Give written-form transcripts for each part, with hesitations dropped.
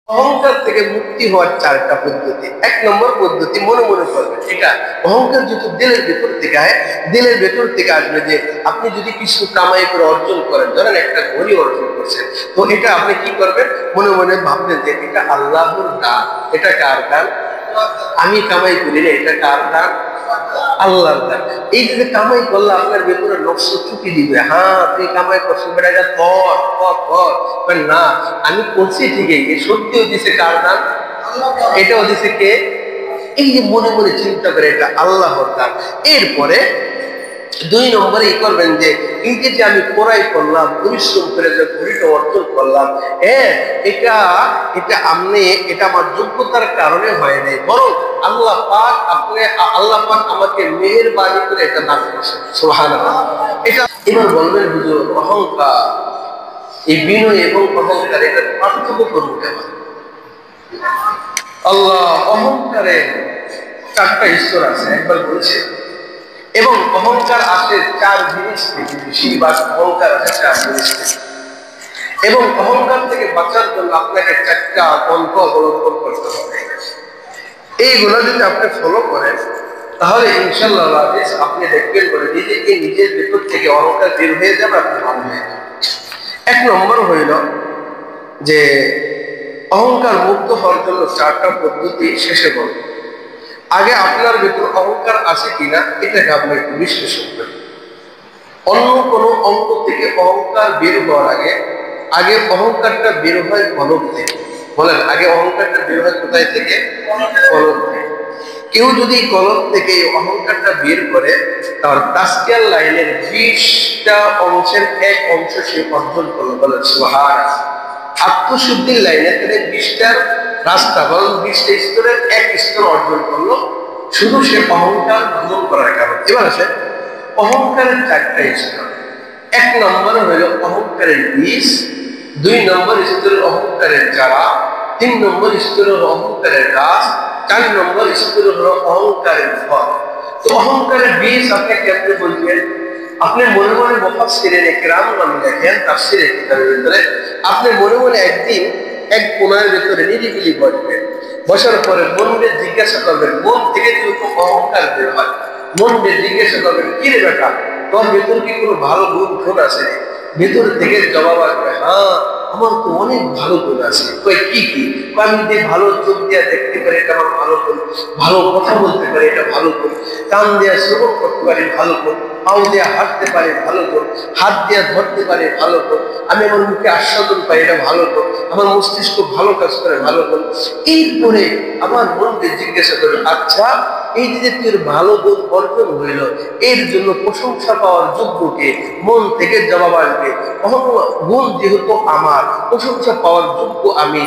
অহংকার থেকে মুক্তি হওয়ার চারটা পদ্ধতি। এক নম্বর পদ্ধতি মনে মনে করবেন, এটা অহংকার যেহেতু দিলের ভেতর থেকে হয়, দিলের ভেতর থেকে আসবে যে আপনি যদি কিছু কামাই করে অর্জন করেন, ধরেন একটা ঘড়ি অর্জন করছেন, তো এটা আপনি কি করবেন, মনে মনে ভাববেন যে এটা আল্লাহর দান। এটা কার দান? আমি কামাই করি না, এটা কার দান? আল্লাহর দান। এই যে কামাই করলে আপনার ভেতরে নফস ছুটি দিবে, হ্যাঁ তুই কামাই করছিস বেটা, এটা কর কর কর। না, আমি করছি ঠিকই, সত্যিও দিছে কার দান? এটাও দিছে কে? এই যে মনে মনে চিন্তা করে এটা আল্লাহর দান। এরপরে দুই নম্বরে ই করবেন যে এই যে আমি পড়াই করলাম, পরিশ্রম করে যে ঘড়িটা অর্জন করলাম, হ্যাঁ এটা এটা আপনি, এটা আমার যোগ্যতার কারণে হয় নাই, বরং আল্লাহ পাক আল্লাহ পাক আমাকে মেহেরবানি করে এটা দান করেছেন। সুবহানাল্লাহ। এটা এবার বলবেন হুজুর অহংকার, এই বিনয় এবং অহংকার এটার পার্থক্য করবো কেমন? আল্লাহ অহংকারের চারটা স্তর আছে একবার বলছে, এবং অহংকার আসে চার জিনিস থেকে, বেশিরভাগ অহংকার আসে চার জিনিস থেকে, এবং অহংকার থেকে বাঁচার জন্য আপনাকে চারটা পন্থ অবলম্বন করতে হবে। এইগুলো যদি আপনি ফলো করেন তাহলে ইনশাল্লাহ আপনি দেখবেন বলে নিজেকে নিজের ভেতর থেকে অহংকার বের হয়ে যাবে, আপনি ভালো হয়ে যাবে। এক নম্বর হইল যে অহংকার মুক্ত হওয়ার জন্য চারটা পদ্ধতি শেষে বলব। আগে আপনার ভেতর অহংকার আছে কিনা এটাকে আপনি একটু বিশ্লেষণ করেন। অন্য কোনো অঙ্গ থেকে অহংকার বের হওয়ার আগে আগে অহংকারটা বের হয় কলব থেকে। বলেন, আগে অহংকারটা বের হয় কোথায় থেকে? কলব থেকে। কেউ যদি কলব থেকে অহংকারটা বের করে, তার তাসকিয়ার লাইনের 20টা অংশের এক অংশ সে অর্জন করলো। বলেন সুবহানাল্লাহ। আত্মশুদ্ধির লাইনে তাহলে 20টার রাস্তা, বরং 20টা স্তরের এক স্তর অর্জন করলো, শুধু সে অহংকার দমন করার কারণে। এবার আছে অহংকারের চারটা স্তর। এক নম্বরে হইল অহংকারের বীজ, দুই নম্বর স্তরের অহংকারের চারা, তিন নম্বর স্তরের অহংকারের গাছ, চার নম্বর স্তরের হলো অহংকারের ফল। তো অহংকারের বীজ আপনি কেমনে বলবেন? আপনি মনে মনে মুফাসসিরিন ইকরাম নাম লেখেন তাফসীরের কিতাবের ভিতরে, আপনি মনে মনে একদিন এক কোণার ভিতরে নিরিবিলি বসবেন, বসার পরে মনকে জিজ্ঞাসা করবেন, মন থেকে যেহেতু অহংকার বের হয়, মনকে জিজ্ঞাসা করবেন কি রে বেটা, তোর ভেতর কি কোনো ভালো গুণ আছে? ভেতর থেকে জবাব আসবে, হ্যাঁ আমার তো অনেক ভালো গুণ আছে। কি কি? আমি যে ভালো চোখ দিয়ে দেখতে পারি, এটা আমার ভালো গুণ। ভালো কথা বলতে পারি, এটা ভালো গুণ। কান দিয়ে শ্রবণ করতে পারি, ভালো গুণ। পাও দিয়ে হাঁটতে পারি, ভালো গুণ। হাত দিয়ে ধরতে পারি, ভালো গুণ। আমি আমার মুখে আস্বাদন পাই, এটা ভালো গুণ। আমার মস্তিষ্ক ভালো কাজ করে, ভালো গুণ। এরপরে আমার মনকে জিজ্ঞাসা করে, আচ্ছা এই যে তোর ভালো গুণ অর্জন হইল, এর জন্য প্রশংসা পাওয়ার যোগ্যকে? মন থেকে জবাব আসবে, গুণ যেহেতু আমার, প্রশংসা পাওয়ার যোগ্য আমি।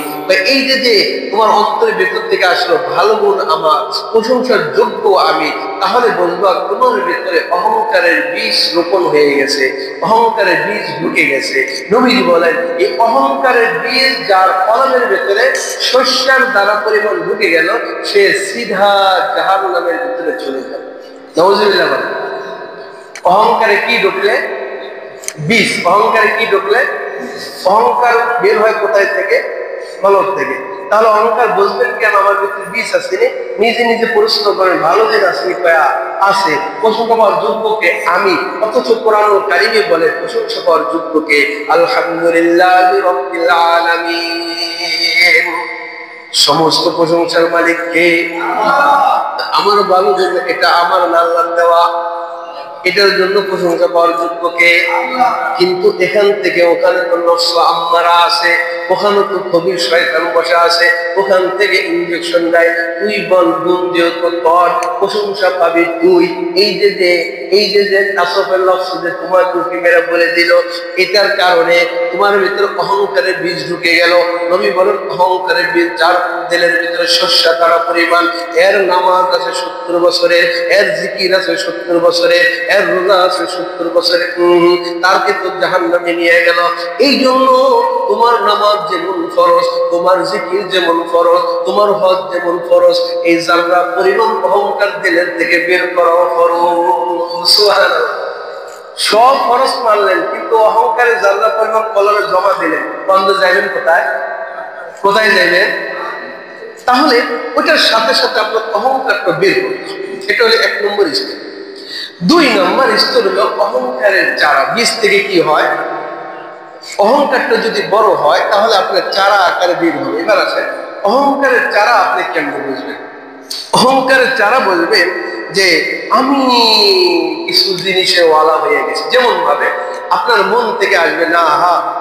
এই যে তোমার অন্তরের ভেতর থেকে আসলো ভালো গুণ আমার, প্রশংসার যোগ্য আমি, তাহলে বলবো তোমার ভেতরে অহংকারের বীজ রোপণ হয়ে গেছে, অহংকারের বীজ ঢুকে গেছে। নবীজি বলেন এই অহংকারের বীজ যার কলমের ভেতরে শস্যের দ্বারা পরিমাণ ঢুকে গেল, সে সিধা জাহান্নামের ভিতরে চলে যাবে। নাউজুবিল্লাহ। বলেন অহংকারে কি ঢুকলে? বীজ। অহংকারে কি ঢুকলে? অহংকার বের হয় কোথায় থেকে? কলব থেকে। তাহলে অহংকার বুঝবেন কেন আমার ভিতরে বীজ আছে? নিজে নিজে প্রশ্ন করেন, ভালো দিন আসলে কয়া আছে, প্রশংসা পাওয়ার যোগ্যকে আমি। অথচ কোরআন কারিমে বলে প্রশংসা পাওয়ার যোগ্যকে আলহামদুলিল্লাহি রাব্বিল আলামিন। সমস্ত প্রশংসার মালিক কে? আমার ভালো জন্য, এটা আমার না, আল্লাহর দেওয়া। এটার জন্য প্রশংসা পাওয়ার যোগ্য কে? কিন্তু এখান থেকে ওখানে তো নফস আম্মারা আছে, ওখানে তো কবির শয়তান বসা আছে, ওখান থেকে ইনজেকশন দেয়। তুই বল গুণ যেহেতু তোর, প্রশংসা পাবি তুই। এই যে তাসফের লফজ যে তোমার টুকি মেরে বলে দিল, এটার কারণে তোমার ভিতরে অহংকারের বীজ ঢুকে গেল। নবী বলেন অহংকারের বীজ যার দিলের ভিতরে শস্য তারা পরিমাণ, এর নামাজ আছে 70 বছরের, এর জিকির আছে 70 বছরের, এর রোজা আছে 70 বছরের, তারকে তো জাহান্নামে নিয়ে গেল। এই জন্য তোমার নামাজ যেমন ফরজ, তোমার জিকির যেমন ফরজ, তোমার হজ যেমন ফরজ, এই জাররা পরিমাণ অহংকার দিলের থেকে বের করাও ফরজ। সুবহানাল্লাহ। সব ফরজ মানলেন, কিন্তু অহংকারে জাররা পরিমাণ কলমে জমা দিলেন, বন্ধ যাইবেন কোথায়? কোথায় যাইবেন? তাহলে ওটার সাথে সাথে আপনার অহংকারটা বের করতে হবে। এটা হলো 1 নম্বর স্তর। 2 নম্বর স্তর হলো অহংকারের চারা। বীজ থেকে কি হয়? অহংকারটা যদি বড় হয় তাহলে আপনার চারা আকারে বের হবে। এবার আসেন, অহংকারের চারা আপনি কেমন বুঝবেন? অহংকারের চারা বলবেন যে আমি কিছু জিনিসে ওয়ালা হয়ে গেছি। যেমন ভাবে আপনার মন থেকে আসবে, না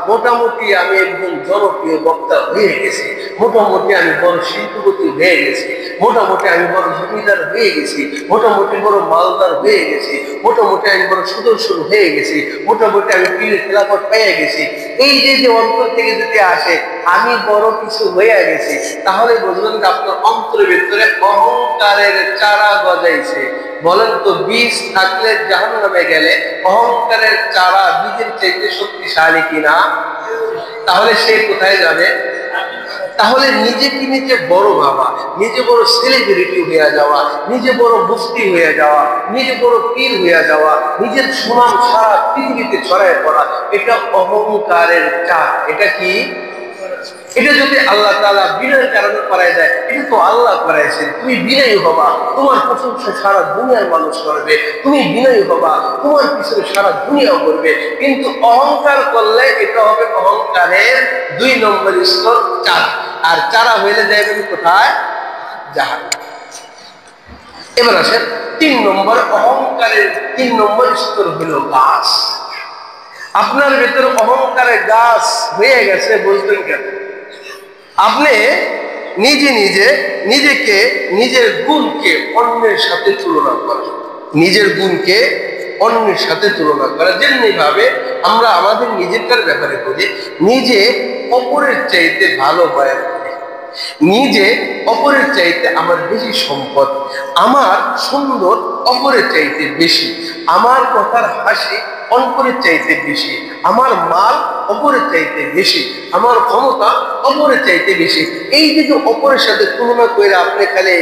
মোটামুটি আমি একজন জনপ্রিয় বক্তা হয়ে গেছি, মোটামুটি আমি বড় শিল্পপতি হয়ে গেছি, মোটামুটি আমি বড় জমিদার হয়ে গেছি, মোটামুটি বড় মালদার হয়ে গেছি, মোটামুটি আমি বড় সুদর্শন হয়ে গেছি, মোটামুটি আমি পীরের খেলাফত পেয়ে গেছি। এই যে অন্তর থেকে যদি আসে আমি বড় কিছু হয়ে গেছি, তাহলে বুঝবেন যে আপনার অন্তরের ভিতরে অহংকারের চারা গজাইছে। বলেন তো, বীজ থাকলে জাহান্নামে গেলে অহংকারের চারা বীজের চাইতে শক্তিশালী কিনা? তাহলে সে কোথায় যাবে? তাহলে নিজেকে নিজে বড় ভাবা, নিজে বড় সেলিব্রিটি হয়ে যাওয়া, নিজে বড় মুফতি হয়ে যাওয়া, নিজে বড় পীর হয়ে যাওয়া, নিজের সুনাম সারা পৃথিবীতে ছড়ায় পড়া, এটা অহংকারের চাপ। এটা কি? এটা যদি আল্লাহ তাআলা বিনয়ের কারণে করায় দেয়, এটা তো আল্লাহ করাইছেন। তুমি বিনয়ী হবা, তোমার প্রশংসা সারা দুনিয়ার মানুষ করবে। তুমি বিনয়ী হবা, তোমার পিছনে সারা দুনিয়া করবে। কিন্তু অহংকার করলে এটা হবে অহংকারের 2 নম্বর স্তর, চারা। আর চারা হইলে যাইবেন কোথায়? জাহান্নামে। এবার আসেন 3 নম্বর, অহংকারের 3 নম্বর স্তর হলো গাছ। আপনার ভেতরে অহংকারের গাছ হয়ে গেছে, বুঝবেন কেন? আপনি নিজে নিজেকে নিজের গুণকে অন্যের সাথে তুলনা করেন, নিজের গুণকে অন্যের সাথে তুলনা করা। যেমনি ভাবে আমরা আমাদের নিজেরটার ব্যাপারে বলি, নিজে অপরের চাইতে ভালো হয়, নিজে অপরের চাইতে আমার বেশি সম্পদ, আমার সুন্দর অপরের চাইতে বেশি, আমার কথার হাসি অপরের চাইতে বেশি, আমার মাল অপরের চাইতে বেশি, আমার ক্ষমতা অপরের চাইতে বেশি। এই যে অপরের সাথে তুলনা করে আপনি খালি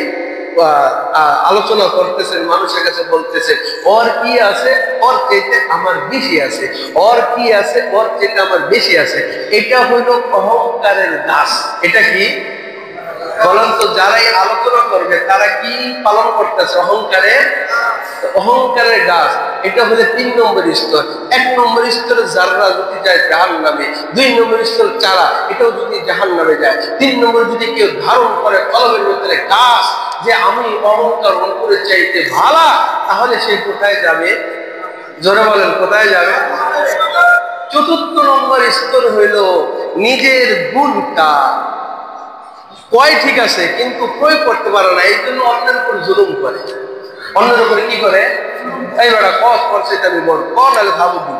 আলোচনা করতেছেন, মানুষের কাছে বলতেছেন ওর কি আছে, ওর চাইতে আমার বেশি আছে, ওর কি আছে, ওর চাইতে আমার বেশি আছে। এটা হইল অহংকারের গাছ। এটা কি? বলেন তো, যারাই আলোচনা করবে তারা কি পালন করতেছে? অহংকারের গাছ। এটা হলো 3 নম্বর স্তর। 1 নম্বর স্তরে যারা যদি যায় জাহান্নামে, 2 নম্বর স্তর চারা, এটাও যদি জাহান্নামে যায়, 3 নম্বর যদি কেউ ধারণ করে কলমের ভিতরে গাছ যে আমি অহংকার অন্তরে চাইতে ভালো, তাহলে সে কোথায় যাবে? জোরে বলেন, কোথায় যাবে? 4 নম্বর স্তর হইল নিজের গুণটা কয় ঠিক আছে কিন্তু প্রয়োগ করতে পারে না, এই জন্য অন্যের উপর জুলুম করে। অন্যের উপরে কি করে? এই বেটা কস করছে আমি বল, নাহলে খাবো কি,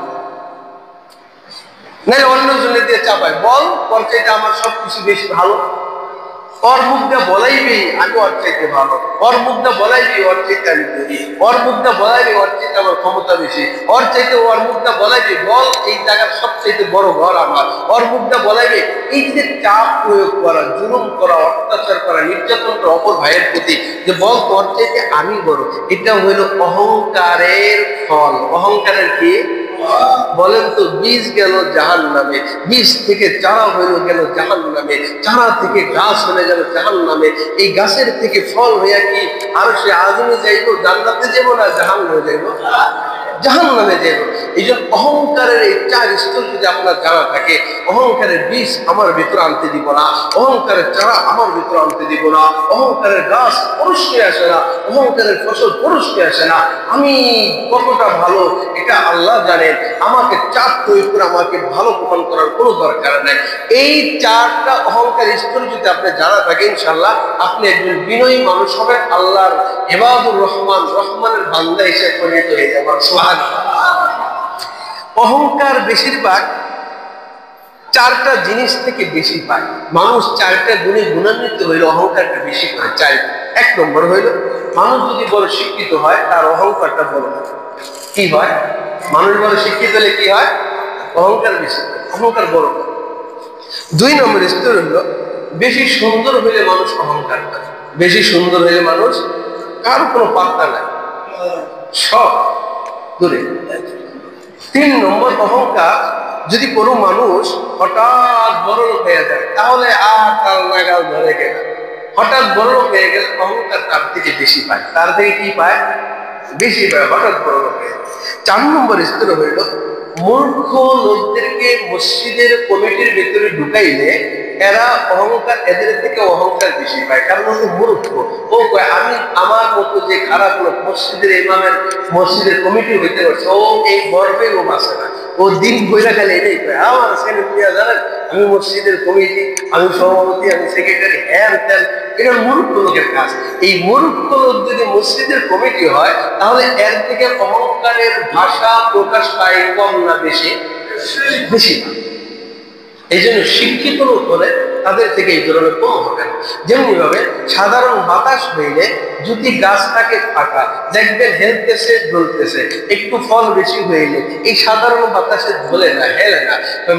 নাহলে অন্য জনের দিয়ে চাপায়, বল ওর চাইতে আমার সবকিছু বেশি ভালো। ওর মুখটা বলাইবি আমি ওর চাইতে ভালো, ওর মুখটা বলাইবি ওর চাইতে আমি করি, ওর মুখটা বলাইবি ওর চাইতে আমার ক্ষমতা বেশি, ওর চাইতে ওর মুখটা বলাইবি বল এই জায়গার সবচাইতে বড় ঘর আমার, ওর মুখটা বলাইবি। এই যে চাপ প্রয়োগ করা, জুলুম করা, অত্যাচার করা, নির্যাতন করা অপর ভাইয়ের প্রতি, যে বল তোর চাইতে আমি বড়, এটা হইল অহংকারের ফল। অহংকারের কি? বলেন তো, বীজ গেল জাহান্নামে, বীজ থেকে চারা হইল গেল জাহান্নামে, চারা থেকে গাছ হয়ে গেল জাহান্নামে, এই গাছের থেকে ফল হইয়া কি আর সে আজমে যাইব? জান্নাতে যাব না জাহান্নামে যাইব? জাহান্নামে যাইব। এই জন্য অহংকারের এই 4 স্তর যদি আপনার জানা থাকে, অহংকারের বীজ আমার ভিতরে আনতে দিব না, অহংকারের চারা আমার ভিতরে আনতে দিব না, অহংকারের গাছ পুরুষকে আসে না, অহংকারের ফসল পুরুষকে আসে না। আমি কতটা ভালো এটা আল্লাহ জানেন, আমাকে চাপ প্রয়োগ করে আমাকে ভালো প্রমাণ করার কোনো দরকার নেই। এই 4টা অহংকার স্তর যদি আপনি জানা থাকে, ইনশাআল্লাহ আপনি একজন বিনয়ী মানুষ হবেন, আল্লাহর ইবাদুর রহমান, রহমানের বান্দা হিসেবে পরিণত হয়ে যাবেন। সুবহানাল্লাহ। অহংকার বেশিরভাগ 4টা জিনিস থেকে বেশি পায় মানুষ। 4টা গুণে গুণান্বিত হইলে অহংকারটা বেশি করে। 1 নম্বর হইল মানুষ যদি বড় শিক্ষিত হয় তার অহংকারটা বড় হয়। কি হয়? মানুষ বড় শিক্ষিত হলে কি হয়? অহংকার বেশি, অহংকার বড় হয়। 2 নম্বর স্তর হইল বেশি সুন্দর হইলে মানুষ অহংকার করে। বেশি সুন্দর হইলে মানুষ কার কোনো পাত্তা নাই, সব দূরে। 3 নম্বর অহংকার যদি কোনো মানুষ হঠাৎ বড় লোক হয়ে যায় তাহলে আর তার নাগাল ধরে গেল। হঠাৎ বড় লোক হয়ে গেলে অহংকার তার থেকে বেশি পায়। তার থেকে কি পায়? বেশি পায় হঠাৎ বড় লোক হয়ে। 4 নম্বর স্তর হইল মূর্খ লোকদেরকে মসজিদের কমিটির ভেতরে ঢুকাইলে এরা অহংকার, এদের থেকে অহংকার বেশি পায়। কারণ হচ্ছে মূর্খ। ও কয় আমি আমার মতো যে খারাপ লোক মসজিদের ইমামের মসজিদের কমিটি হইতে পারছে, ও এই গর্বে ও বাঁচে না। ও দিন বইরা গেলে এটাই কয় আমার ছেলে মেয়ে জানেন আমি মসজিদের কমিটি, আমি সভাপতি, আমি সেক্রেটারি, হ্যান ত্যান। এটা মূর্খ লোকের কাজ। এই মূর্খ লোক যদি মসজিদের কমিটি হয় তাহলে এর থেকে অহংকারের ভাষা প্রকাশ পায় কম না বেশি? বেশি। এই জন্য শিক্ষিত লোক হলে তাদের থেকে এই ধরনের কম হবে না। যেমনি ভাবে সাধারণ বাতাস হইলে যদি গাছটাকে ফাঁকা দেখবেন হেলতেছে ঢলতেছে, একটু ফল বেশি হইলে এই সাধারণ বাতাসে ঢলে না, হেলে না।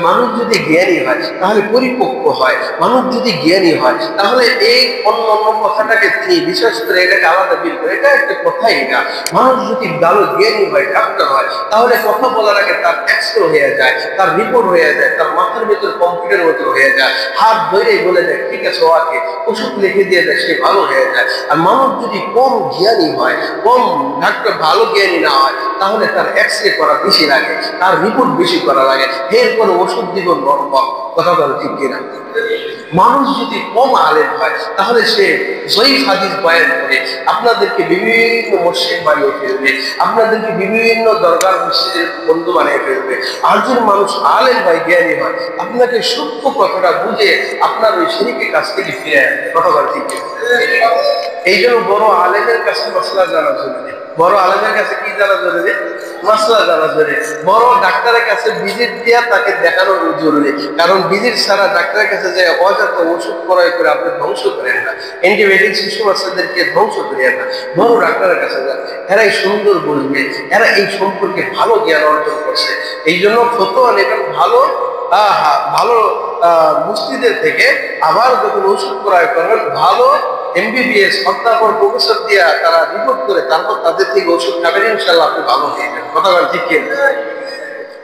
মানুষ যদি জ্ঞানী হয় তাহলে পরিপক্ক হয়। মানুষ যদি জ্ঞানী হয় তাহলে এই অন্য অন্য কথাটাকে তিনি বিশেষ করে এটাকে আলাদা বের করে, এটা একটা কথাই না। মানুষ যদি ভালো জ্ঞানী হয়, ডাক্তার হয়, তাহলে কথা বলার আগে তার এক্সরে হয়ে যায়, তার রিপোর্ট হয়ে যায়, তার মাথার ভিতর কম্পিউটার মতো হয়ে যায়, হাত ধরেই বলে দেয় ঠিক আছে, ওকে ওষুধ লিখে দিয়ে দেয়, সে ভালো হয়ে যায়। আর মানুষ যদি কম জ্ঞানী হয়, কম ডাক্তার ভালো জ্ঞানী না হয়, তাহলে তার এক্সরে করা বেশি লাগে, তার রিপোর্ট বেশি করা লাগে, এরপরে ওষুধ দিব নরম। কথা বলে ঠিক কিনা? মানুষ যদি কম আলেম হয় তাহলে সে জয়ীফ হাদিস বয়ান করে আপনাদেরকে বিভিন্ন মসজিদ বানিয়ে ফেলবে, আপনাদেরকে বিভিন্ন দরগার মসজিদের বন্ধু বানিয়ে ফেলবে। আর যদি মানুষ আলেম হয়, জ্ঞানী হয়, আপনাকে সূক্ষ্ম কথাটা বুঝে আপনার ওই শিরকের কাছ থেকে ফিরে আসবে। কথা বলে ঠিক কিনা? এই জন্য বড় আলেমের কাছে মশলা জানা জরুরি। বড় আলেমের কাছে কি জানা জরুরি? মশলা জানা জরুরি। বড় ডাক্তারের কাছে ভিজিট দেওয়া তাকে দেখানো জরুরি। কারণ ভিজিট ছাড়া ডাক্তারের কাছে যে অযথা ওষুধ ক্রয় করে আপনি ধ্বংস করেন না, অ্যান্টিবায়োটিক শিশু বাচ্চাদেরকে ধ্বংস করেন না। বড় ডাক্তারের কাছে যান, এরাই সুন্দর বলবে, এরা এই সম্পর্কে ভালো জ্ঞান অর্জন করছে। এই জন্য ফতোয়া নেবেন ভালো ভালো মুফতিদের থেকে। আবার যখন ওষুধ ক্রয় করবেন ভালো MBBS অধ্যাপক প্রফেসর দিয়া তারা রিপোর্ট করে তারপর তাদের থেকে ওষুধ খাবেন, ইনশাল্লাহ আপনি ভালো হয়ে যাবেন। কথা বলেন ঠিক কিনা?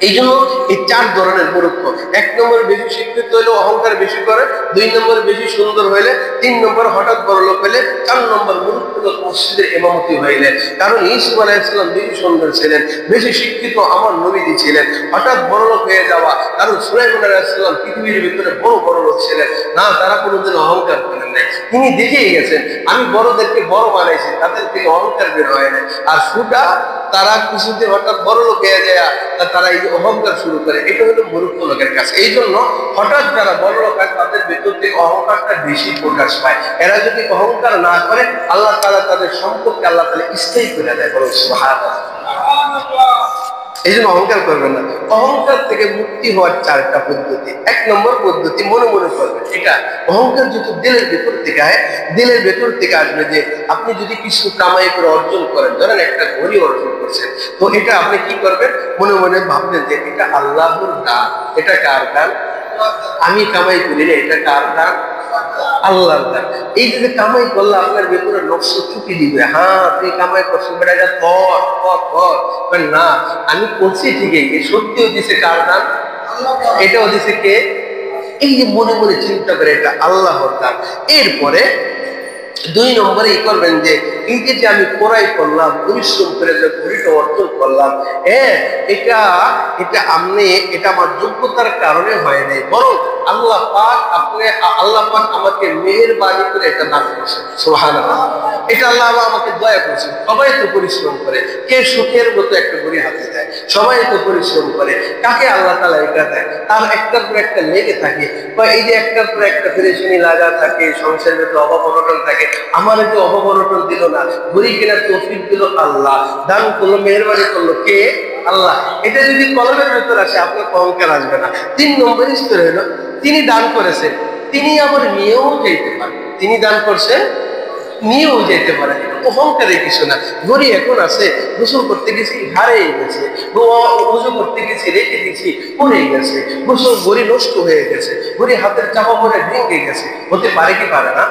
এই জন্য এই 4 ধরনের মূর্খ। 1 নম্বরে বেশি শিক্ষিত হইলে অহংকার বেশি করে, 2 নম্বরে বেশি সুন্দর হইলে, 3 নম্বর হঠাৎ বড় লোক হইলে, 4 নম্বর মূর্খ লোক মসজিদের ইমামতি হইলে। কারণ ইউসুফ আলাইহিস সালাম বেশি সুন্দর ছিলেন, বেশি শিক্ষিত আমার নবীজি ছিলেন। হঠাৎ বড় লোক হয়ে যাওয়া, কারণ সুলাইমান আলাইহিস সালাম পৃথিবীর ভিতরে বড় বড় লোক ছিলেন না, তারা কোনোদিন অহংকার করেন নাই। তিনি দেখেই গেছেন আমি বড়দেরকে বড় বানাইছি, তাদের থেকে অহংকার বের হয় না। আর সুটা তারা কিছুদিন হঠাৎ বড় লোক হয়ে যায়, তারা এই অহংকার শুরু করে। এটা হলো মূর্খ লোকের কাছে। এই জন্য হঠাৎ যারা বড় লোক হয় তাদের ভেতর থেকে অহংকারটা বেশি প্রকাশ পায়। এরা যদি অহংকার না করে আল্লাহ তাআলা তাদের সম্পর্কে আল্লাহ তাআলা স্থায়ী করে দেয়। বলো সুবহানাল্লাহ। এই জন্য অহংকার করবেন না। অহংকার থেকে মুক্তি হওয়ার 4টা পদ্ধতি। 1 নম্বর পদ্ধতি মনে মনে করবেন। এটা অহংকার যদি দিলের ভেতর থেকে হয়, দিলের ভেতর থেকে আসবে যে আপনি যদি কিছু কামাই করে অর্জন করেন, ধরেন একটা ঘড়ি অর্জন করছেন, তো এটা আপনি কি করবেন? মনে মনে ভাববেন যে এটা আল্লাহর দান। এটা কার দান? আমি কামাই করি না, এটা কার দান? আল্লাহর দান। এই যে কামাই করলে আপনার ভেতরে নফস ছুটি দিবে, হ্যাঁ তুই কামাই করছিস, বেটা এটা কর। না, আমি করছি ঠিকই, সত্যিও দিছে কার দান? এটাও দিছে কে? এই যে মনে মনে চিন্তা করে এটা আল্লাহর দান। এরপরে 2 নম্বরে এই করবেন যে এই যে আমি পড়াই করলাম, পরিশ্রম করে যে ঘড়িটা অর্জন করলাম, এটা আমার যোগ্যতার কারণে হয় নাই, বরং আল্লাহ পাক আমাকে মেহেরবানি করে এটা দান করছেন। সুবহানাল্লাহ। এটা আল্লাহ আমাকে দয়া করছেন। সবাই তো পরিশ্রম করে, কে সুখের মতো একটা ঘড়ি হাতে দেয়? সবাই তো পরিশ্রম করে। কাকে আল্লাহ তাআলা এটা দেয়? তার একটার পর একটা লেগে থাকে, বা এই যে একটার পর একটা পেরেশানি লাগা থাকে, সংসারের ভেতরে অভাব অনটন থাকে। আমার যে অভাব অনটন দিল না, ঘড়ি কেনার তৌফিক দিল আল্লাহ, দান করলো, মেহেরবানি করলো কে? আল্লাহ। এটা যদি কলমের ভেতর আসে আপনার অহংকার আসবে না। 3 নম্বর স্তর হলো তিনি দান করেছেন, তিনি আবার নিয়েও যেতে পারেন। তিনি দান করছেন, নিয়েও যেতে পারে। অহংকারের কিছু না। ঘড়ি এখন আছে, গোসল করতে গেছি হারিয়ে গেছে, ওযু করতে গেছি রেখে দিয়েছি পড়ে গেছে, ঘড়ি নষ্ট হয়ে গেছে, ঘড়ি হাতের চাপা পড়ে ভেঙে গেছে। হতে পারে কি পারে না?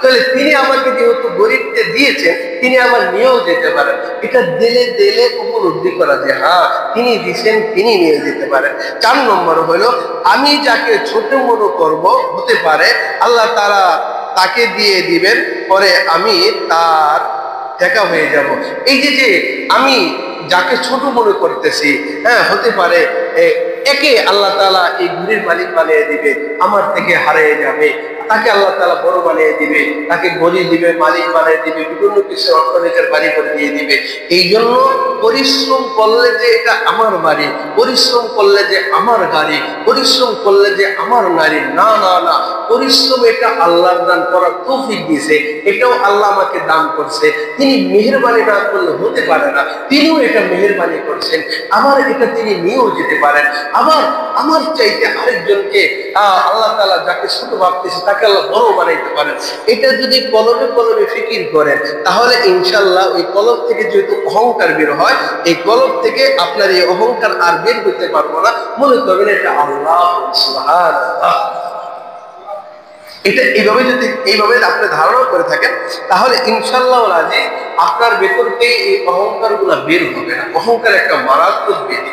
তাহলে তিনি আমাকে যেহেতু গরিবকে দিয়েছেন, তিনি আমার নিয়েও যেতে পারেন। এটা দিলে দিলে উপলব্ধি করা যে হ্যাঁ তিনি দিচ্ছেন, তিনি নিয়ে যেতে পারেন। 4 নম্বর হলো আমি যাকে ছোট মনে করব, হতে পারে আল্লাহ তাআলা তাকে দিয়ে দিবেন, পরে আমি তার দেখা হয়ে যাব। এই যে আমি যাকে ছোট মনে করতেছি, হ্যাঁ হতে পারে একে আল্লাহ তাআলা এই ঘুড়ির মালিক বানিয়ে দিবে, আমার থেকে হারিয়ে যাবে, তাকে আল্লাহ তাআলা বড় বানিয়ে দিবে, তাকে গড়ি দিবে, মালিক বানিয়ে দিবে, বিভিন্ন কিছু অর্থনীতির বাড়ি করে দিয়ে দিবে। এই জন্য পরিশ্রম করলে যে এটা আমার বাড়ি, পরিশ্রম করলে যে আমার গাড়ি, পরিশ্রম করলে যে আমার নারী, না না না, পরিশ্রম এটা আল্লাহর দান করার তৌফিক দিয়েছে, এটাও আল্লাহ আমাকে দান করছে। তিনি মেহেরবানি না করলে হতে পারে না, তিনিও এটা মেহেরবানি করছেন, আবার এটা তিনি নিয়েও যেতে পারেন। আবার আমার চাইতে আরেকজনকে আল্লাহ তাআলা যাকে ছোট ভাবতেছে তাকে আল্লাহ বড় বানাইতে পারেন। এটা যদি কলবে কলবে ফিকির করেন, তাহলে ইনশাআল্লাহ ওই কলব থেকে যেহেতু অহংকার বের হয়, এই কলব থেকে আপনার এই অহংকার আর বের করতে পারবো না, মনে করবেন এটা আল্লাহ সুবহানাল্লাহ। এটা এইভাবে আপনি ধারণা করে থাকেন, তাহলে ইনশাআল্লাহ রাজি আপনার ভেতর থেকে এই অহংকার গুলা বের হবে না। অহংকার একটা মারাত্মক ব্যাধি,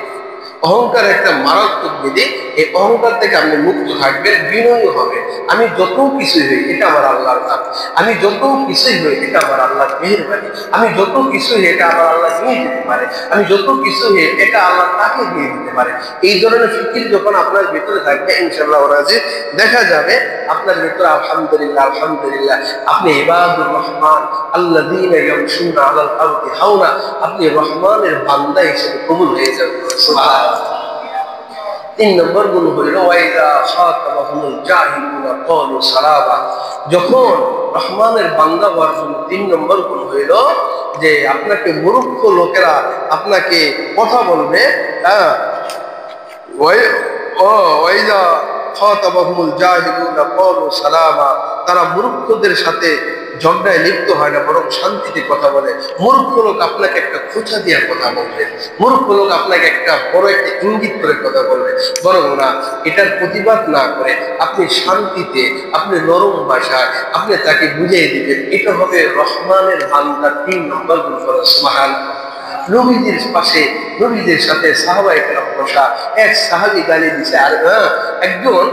অহংকার একটা মারাত্মক ব্যাধি। এই অহংকার থেকে আপনি মুক্ত থাকবেন, বিনয়ী হবে। আমি যত কিছুই হই এটা আমার আল্লাহর কাজ, আমি যত কিছুই হই এটা আমার আল্লাহর মেহেরবানি, আমি যত কিছুই এটা আমার আল্লাহ নিয়ে যেতে পারে, আমি যত কিছু হই এটা আল্লাহ তাকে দিয়ে দিতে পারে। এই ধরনের ফিকির যখন আপনার ভিতরে থাকবে, ইনশাআল্লাহ রাজি দেখা যাবে আপনার ভিতরে আলহামদুলিল্লাহ আলহামদুলিল্লাহ, আপনি ইবাদুর রহমান আল্লাযীনা ইয়ামশুনা আলাল আরদি হাওনা, আপনি রহমানের বান্দা হিসেবে কবুল হয়ে যাবেন। সুবহানাল্লাহ। 3 নম্বর গুণ হইল ওয়াইদা খাতাবাহুমুল জাহিলুনা ক্বালু সালামা, যখন রহমানের বান্দা হওয়ার জন্য 3 নম্বর গুণ হইল যে আপনাকে মূর্খ লোকেরা আপনাকে কথা বলবে, হ্যাঁ ওয়াইদা খাতাবাহুমুল জাহিলুনা ক্বালু সালামা, তারা মূর্খদের সাথে ঝগড়ায় লিপ্ত হয় না, বরং শান্তিতে কথা বলে। মূর্খ লোক আপনাকে একটা খোঁচা দিয়ে কথা বলবে, মূর্খ লোক আপনাকে একটা বড় একটা ইঙ্গিত করে কথা বলবে, বরং না এটার প্রতিবাদ না করে আপনি শান্তিতে, আপনি নরম ভাষায় আপনি তাকে বুঝিয়ে দিবেন। এটা হবে রহমানের বান্দার 3 নম্বর গুণ। সুবহানাল্লাহ। নবীদের পাশে, নবীদের সাথে সাহাবায়ে কেরাম বসা, এক সাহাবী গালি দিছে, আর একজন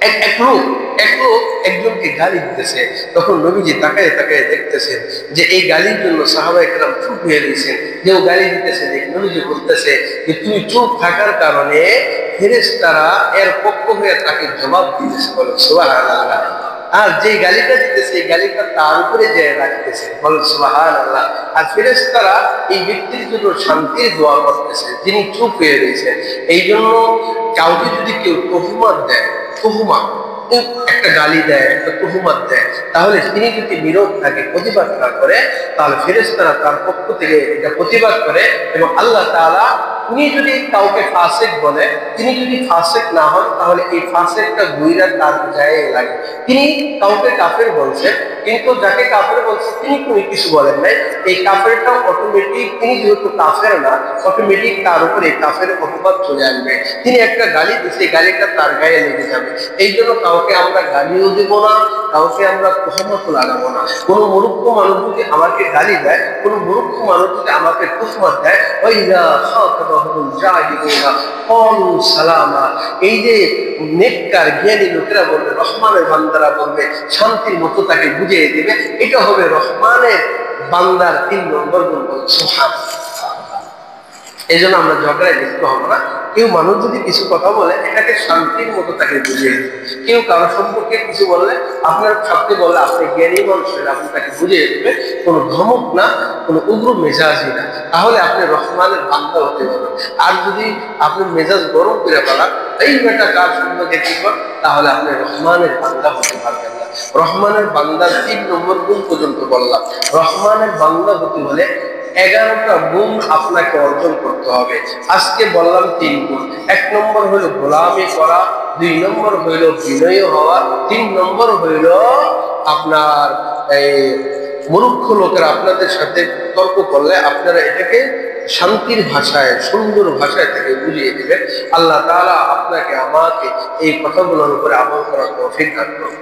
এক লোক একজনকে গালি দিতেছে। তখন নবীজি তাকায় তাকায় দেখতেছেন যে এই গালির জন্য সাহাবায়ে কেরাম চুপ হয়ে রয়েছেন। যে গালি দিতেছে দেখ নবীজি বলতেছে যে তুমি চুপ থাকার কারণে ফেরেশতারা এর পক্ষ হয়ে তাকে জবাব দিতেছে। বলো সুবহানাল্লাহ। আর যে গালিটা দিতেছে এই গালিটা তার উপরে যায় রাখতেছে। বলো সুবহানাল্লাহ। আর ফেরেশতারা এই ব্যক্তির জন্য শান্তির দোয়া করতেছে যিনি চুপ হয়ে রয়েছেন। এই জন্য কাউকে যদি কেউ তহমাত দেয়, তহমাত একটা গালি দেয়, একটা তহমাত দেয়, তাহলে তিনি যদি নীরব থাকে, প্রতিবাদ না করে, তাহলে ফেরেশতারা তার পক্ষ থেকে এটা প্রতিবাদ করে। এবং আল্লাহ তাআলা উনি যদি কাউকে ফাসিক বলে, তিনি যদি ফাসিক না হন, তাহলে এই ফাসিকটা গুইরা তার গায়ে লাগে। তিনি কাউকে কাফের বলছেন, কিন্তু যাকে কাফের বলছে তিনি কোনো কিছু বলেন নাই, এই কাফেরটা অটোমেটিক, তিনি যেহেতু কাফের না, অটোমেটিক তার উপরে কাফের অপবাদ চলে আসবে। তিনি একটা গালি দিচ্ছে, গালিটা তার গায়ে লেগে যাবে। এই জন্য কাউকে আমরা গালিও দেব না, কাউকে আমরা তহমত লাগাবো না। কোনো মূর্খ মানুষ যদি আমাকে গালি দেয়, কোনো মূর্খ মানুষ যদি আমাকে তহমত দেয়, ওয়াইদা খাতাবাহুমুল জাহিলুনা ক্বালু সালামা, এই যে নেককার জ্ঞানী লোকেরা বলবে, রহমানের বান্দারা বলবে, শান্তির মতো তাকে বুঝিয়ে দিবে। এটা হবে রহমানের বান্দার 3 নম্বর গুণ। সুবহানাল্লাহ। এই জন্য আমরা ঝগড়ায় লিপ্ত হবো না। কেউ মানুষ যদি কিছু কথা বলে, এটাকে শান্তির মতো তাকে বুঝিয়ে দিবে। কেউ কারো সম্পর্কে কিছু বললে, আপনার সাথে বললে, আপনি জ্ঞানী মানুষ, আপনি তাকে বুঝিয়ে দিবে, কোনো ধমক না, কোনো উগ্র মেজাজি না, তাহলে আপনি রহমানের বান্দা হতে পারবেন। আর যদি আপনি মেজাজ গরম করে ফেলান, এই বেটা কার সম্পর্কে কি কর, তাহলে আপনি রহমানের বান্দা হতে পারবেন না। রহমানের বান্দার 3 নম্বর গুণ পর্যন্ত বললাম। রহমানের বান্দা হতে হলে 11টা গুণ আপনাকে অর্জন করতে হবে। আজকে বললাম 3 গুণ। 1 নম্বর হইল গোলামি করা, 2 নম্বর হইল বিনয়ী হওয়া, 3 নম্বর হইল আপনার এই মূর্খ লোকেরা আপনাদের সাথে তর্ক করলে আপনারা এটাকে শান্তির ভাষায়, সুন্দর ভাষায় তাকে বুঝিয়ে দিবেন। আল্লাহ তাআলা আপনাকে আমাকে এই কথাগুলোর উপরে আমল করার তৌফিক দান করুন।